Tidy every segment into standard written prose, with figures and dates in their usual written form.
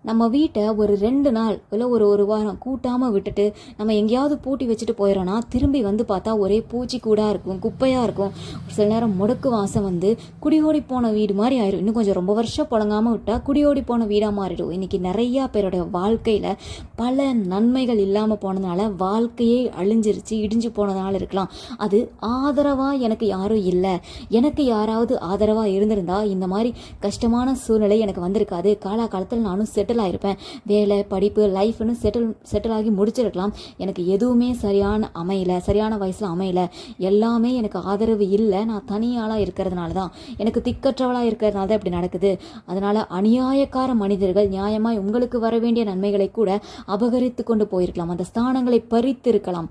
நம்ம வீட்டை ஒரு 2 நாள் இல்லை ஒரு வாரம் கூட்டாமல் விட்டுட்டு நம்ம எங்கேயாவது பூட்டி வச்சுட்டு போயிடறோன்னா திரும்பி வந்து பார்த்தா ஒரே பூச்சி கூடாக இருக்கும், குப்பையாக இருக்கும். ஒரு சில நேரம் முடக்கு வாசம் வந்து குடியோடி போன வீடு மாதிரி ஆயிடும். இன்னும் கொஞ்சம் ரொம்ப வருஷம் புழங்காமல் விட்டால் குடியோடி போன வீடாக மாறிடும். இன்றைக்கி நிறையா பேருடைய வாழ்க்கையில் பல நன்மைகள் இல்லாமல் போனதுனால வாழ்க்கையே அழிஞ்சிருச்சு, இடிஞ்சு போனதுனால இருக்கலாம். அது ஆதரவாக எனக்கு யாரும் இல்லை, எனக்கு யாராவது ஆதரவாக இருந்திருந்தா இந்த மாதிரி கஷ்டமான சூழ்நிலை எனக்கு வந்திருக்காது, காலத்தில் நானும் செட்டில் ஆகிருப்பேன், வேலை படிப்பு லைஃப்னு செட்டில் ஆகி முடிச்சிருக்கலாம். எனக்கு எதுவுமே சரியான வயசில் அமையல, எல்லாமே எனக்கு ஆதரவு இல்லை, நான் தனியாளாக இருக்கிறதுனால தான், எனக்கு திக்கற்றவளாக இருக்கிறதுனால தான் இப்படி நடக்குது. அதனால் அநியாயக்கார மனிதர்கள் நியாயமாய் உங்களுக்கு வர வேண்டிய நன்மைகளை கூட அபகரித்து கொண்டு போயிருக்கலாம், அந்த ஸ்தானங்களை பறித்து இருக்கலாம்.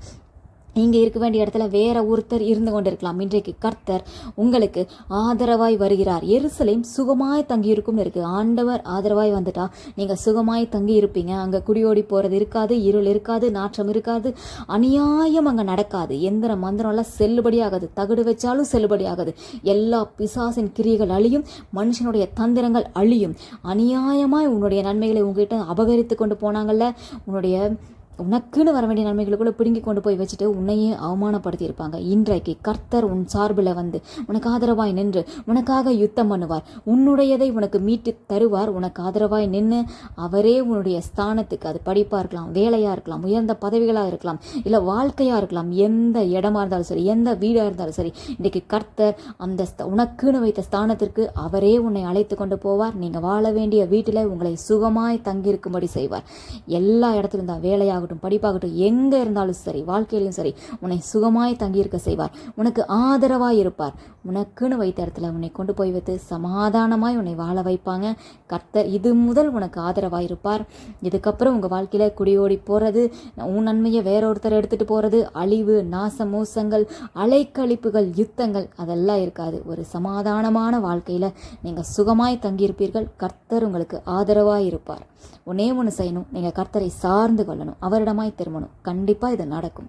இங்கே இருக்க வேண்டிய இடத்துல வேற ஒருத்தர் இருந்து கொண்டிருக்கலாம். இன்றைக்கு கர்த்தர் உங்களுக்கு ஆதரவாய் வருகிறார். எருசலேம் சுகமாய் தங்கி இருக்கும்னு இருக்கு. ஆண்டவர் ஆதரவாய் வந்துட்டா நீங்கள் சுகமாய் தங்கி இருப்பீங்க. அங்கே குடியோடி போகிறது இருக்காது, இருள் இருக்காது, நாற்றம் இருக்காது, அநியாயம் அங்கே நடக்காது, எந்திர மந்திரம்லாம் செல்லுபடி ஆகாது, தகுடு வச்சாலும் செல்லுபடி ஆகாது. எல்லா பிசாசின் கிரியைகள் அழியும், மனுஷனுடைய தந்திரங்கள் அழியும். அநியாயமாய் உன்னுடைய நன்மைகளை உங்ககிட்ட அபகரித்து கொண்டு போனாங்கல்ல, உனக்குன்னு வர வேண்டிய நன்மைகளுக்குள்ள பிடுங்கி கொண்டு போய் வச்சுட்டு உன்னையே அவமானப்படுத்தி இருப்பாங்க. இன்றைக்கு கர்த்தர் உன் சார்பில் வந்து உனக்கு ஆதரவாய் நின்று உனக்காக யுத்தம் பண்ணுவார். உன்னுடையதை உனக்கு மீட்டு தருவார். உனக்கு ஆதரவாய் நின்று அவரே உன்னுடைய ஸ்தானத்துக்கு, அது படிப்பாக இருக்கலாம், வேலையாக இருக்கலாம், உயர்ந்த பதவிகளாக இருக்கலாம், இல்லை வாழ்க்கையாக இருக்கலாம், எந்த இடமா இருந்தாலும் சரி, எந்த வீடாக இருந்தாலும் சரி, இன்றைக்கு கர்த்தர் அந்த உனக்குன்னு வைத்த ஸ்தானத்திற்கு அவரே உன்னை அழைத்து கொண்டு போவார். நீங்கள் வாழ வேண்டிய வீட்டில் உங்களை சுகமாய் தங்கியிருக்கும்படி செய்வார். எல்லா இடத்துலையும் தான், வேலையாக படிப்பாகட்டும், எங்க இருந்தாலும் சரி, வாழ்க்கையிலும் சரி, உன்னை சுகமாய் தங்கியிருக்க செய்வார். உனக்கு ஆதரவாய் இருப்பார். உனக்குன்னு வைத்த இடத்துல உன்னை கொண்டு போய் வைத்து சமாதானமாய் உன்னை வாழ வைப்பாங்க. கர்த்தர் இது முதல் உனக்கு ஆதரவாய் இருப்பார். இதுக்கப்புறம் உங்கள் வாழ்க்கையில் குடியோடி போகிறது, உன் நன்மையை வேறொருத்தர் எடுத்துகிட்டு போகிறது, அழிவு, நாச மோசங்கள், அலைக்கழிப்புகள், யுத்தங்கள் அதெல்லாம் இருக்காது. ஒரு சமாதானமான வாழ்க்கையில் நீங்கள் சுகமாய் தங்கியிருப்பீர்கள். கர்த்தர் உங்களுக்கு ஆதரவாய் இருப்பார். ஒன்னே ஒன்று செய்யணும், நீங்கள் கர்த்தரை சார்ந்து கொள்ளணும், அவரிடமாய் திரும்பணும். கண்டிப்பாக இது நடக்கும்.